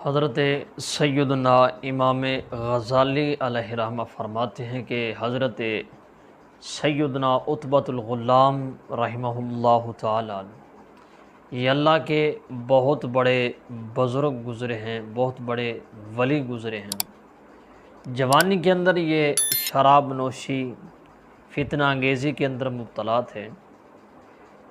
حضرت سیدنا امام غزالی علیہ رحمہ فرماتے ہیں کہ حضرت سیدنا عتبۃ الغلام رحمہ اللہ تعالیٰ یہ اللہ کے بہت بڑے بزرگ گزرے ہیں، بہت بڑے ولی گزرے ہیں۔ جوانی کے اندر یہ شراب نوشی فتنہ انگیزی کے اندر مبتلا تھے۔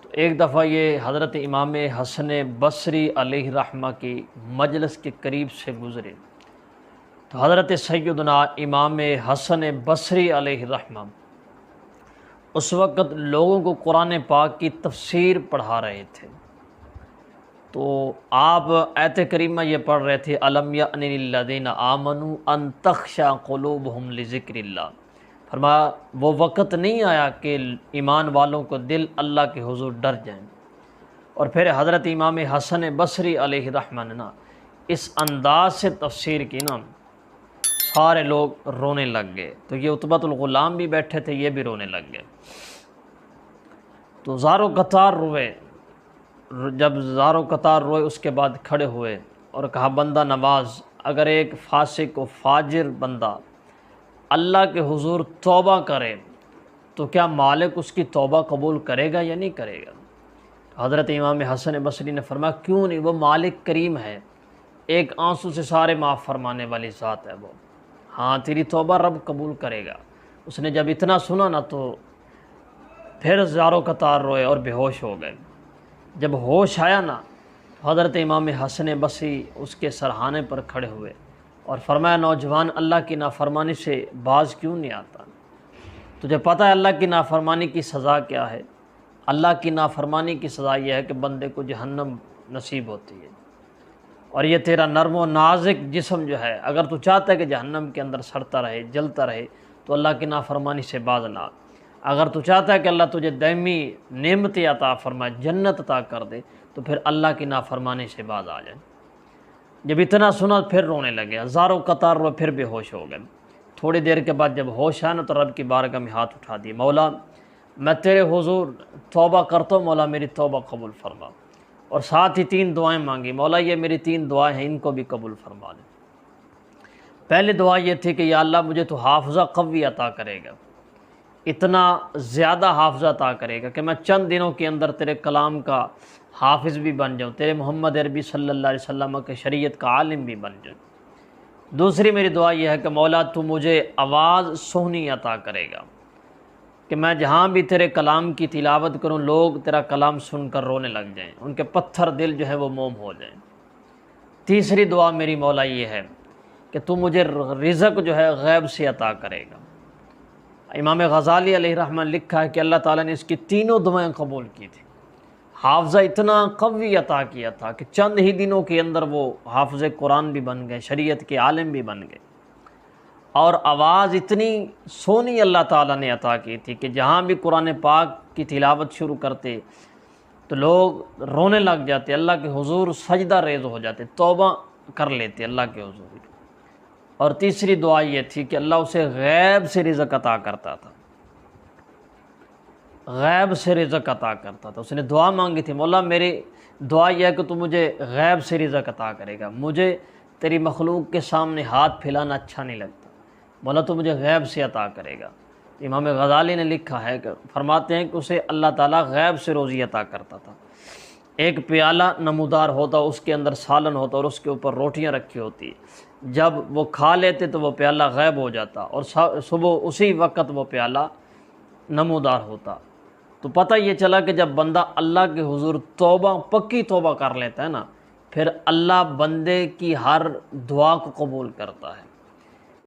تو ایک دفعہ یہ حضرت امام حسن بصری علیہ رحمہ کی مجلس کے قریب سے گزرے تو حضرت سیدنا امام حسن بصری علیہ رحمہ اس وقت لوگوں کو قرآن پاک کی تفسیر پڑھا رہے تھے۔ تو آپ آیت کریمہ یہ پڑھ رہے تھے الم یأن للذین آمنوا ان تخشع قلوبہم لذکر اللہ، فرمایا وہ وقت نہیں آیا کہ ایمان والوں کو دل اللہ کے حضور ڈر جائیں۔ اور پھر حضرت امام حسن بصری علیہ رحمہ نے اس انداز سے تفسیر کی سارے لوگ رونے لگ گئے۔ تو یہ عتبۃ الغلام بھی بیٹھے تھے، یہ بھی رونے لگ گئے۔ تو زار و قطار روئے، جب زار و قطار روئے اس کے بعد کھڑے ہوئے اور کہا بندہ نواز، اگر ایک فاسق و فاجر بندہ اللہ کے حضور توبہ کرے تو کیا مالک اس کی توبہ قبول کرے گا یا نہیں کرے گا؟ حضرت امام حسن بصری نے فرمایا کیوں نہیں، وہ مالک کریم ہے، ایک آنسو سے سارے معاف فرمانے والی ذات ہے وہ، ہاں تیری توبہ رب قبول کرے گا۔ اس نے جب اتنا سنا تو پھر زارو قطار روئے اور بے ہوش ہو گئے۔ جب ہوش آیا تو حضرت امام حسن بصری اس کے سرہانے پر کھڑے ہوئے اور فرمایا نوجوان، اللہ کی نافرمانی سے باز کیوں نہیں آتا؟ تجھے پتہ ہے اللہ کی نافرمانی کی سزا کیا ہے؟ اللہ کی نافرمانی کی سزا یہ ہے کہ بندے کو جہنم نصیب ہوتی ہے، اور یہ تیرا نرم و نازک جسم جو ہے، اگر تو چاہتا ہے کہ جہنم کے اندر سڑتا رہے جلتا رہے تو اللہ کی نافرمانی سے باز نہ آ۔ اگر تو چاہتا ہے کہ اللہ تجھے دائمی نعمت عطا فرمائے، جنت عطا کر دے، تو پھر اللہ کی نافرمانی سے باز آ جائے۔ جب اتنا سنا پھر رونے لگے، ہزاروں قطار روئے، پھر بے ہوش ہو گئے۔ تھوڑی دیر کے بعد جب ہوش آیا تو رب کی بارگاہ میں ہاتھ اٹھا دیے، مولا میں تیرے حضور توبہ کرتا ہوں، مولا میری توبہ قبول فرما۔ اور ساتھ ہی 3 دعائیں مانگی، مولا یہ میری 3 دعائیں ہیں، ان کو بھی قبول فرما دے۔ پہلی دعا یہ تھی کہ یا اللہ مجھے تو حافظہ قوی عطا کرے گا، اتنا زیادہ حافظہ عطا کرے گا کہ میں چند دنوں کے اندر تیرے کلام کا حافظ بھی بن جاؤں، تیرے محمد عربی صلی اللہ علیہ وسلم کے شریعت کا عالم بھی بن جاؤں۔ دوسری میری دعا یہ ہے کہ مولا تو مجھے آواز سونی عطا کرے گا کہ میں جہاں بھی تیرے کلام کی تلاوت کروں لوگ تیرا کلام سن کر رونے لگ جائیں، ان کے پتھر دل جو ہے وہ موم ہو جائیں۔ تیسری دعا میری مولا یہ ہے کہ تو مجھے رزق جو ہے غیب سے عطا کرے گا۔ امام غزالی علیہ رحمہ لکھا ہے کہ اللہ تعالیٰ نے اس کی تینوں دعائیں قبول کی تھی۔ حافظہ اتنا قوی عطا کیا تھا کہ چند ہی دنوں کے اندر وہ حافظ قرآن بھی بن گئے، شریعت کے عالم بھی بن گئے، اور آواز اتنی سونی اللہ تعالیٰ نے عطا کی تھی کہ جہاں بھی قرآن پاک کی تلاوت شروع کرتے تو لوگ رونے لگ جاتے، اللہ کے حضور سجدہ ریز ہو جاتے، توبہ کر لیتے اللہ کے حضور۔ اور تیسری دعا یہ تھی کہ اللہ اسے غیب سے رزق عطا کرتا تھا، غیب سے رزق عطا کرتا تھا۔ اس نے دعا مانگی تھی، مولا میری دعا یہ ہے کہ تو مجھے غیب سے رزق عطا کرے گا، مجھے تیری مخلوق کے سامنے ہاتھ پھیلانا اچھا نہیں لگتا، مولا تو مجھے غیب سے عطا کرے گا۔ امام غزالی نے لکھا ہے کہ فرماتے ہیں کہ اسے اللہ تعالیٰ غیب سے روزی عطا کرتا تھا۔ ایک پیالہ نمودار ہوتا، اس کے اندر سالن ہوتا اور اس کے اوپر روٹیاں رکھی ہوتی، جب وہ کھا لیتے تو وہ پیالہ غائب ہو جاتا اور صبح اسی وقت وہ پیالہ نمودار ہوتا۔ تو پتہ یہ چلا کہ جب بندہ اللہ کے حضور توبہ پکی توبہ کر لیتا ہے پھر اللہ بندے کی ہر دعا کو قبول کرتا ہے۔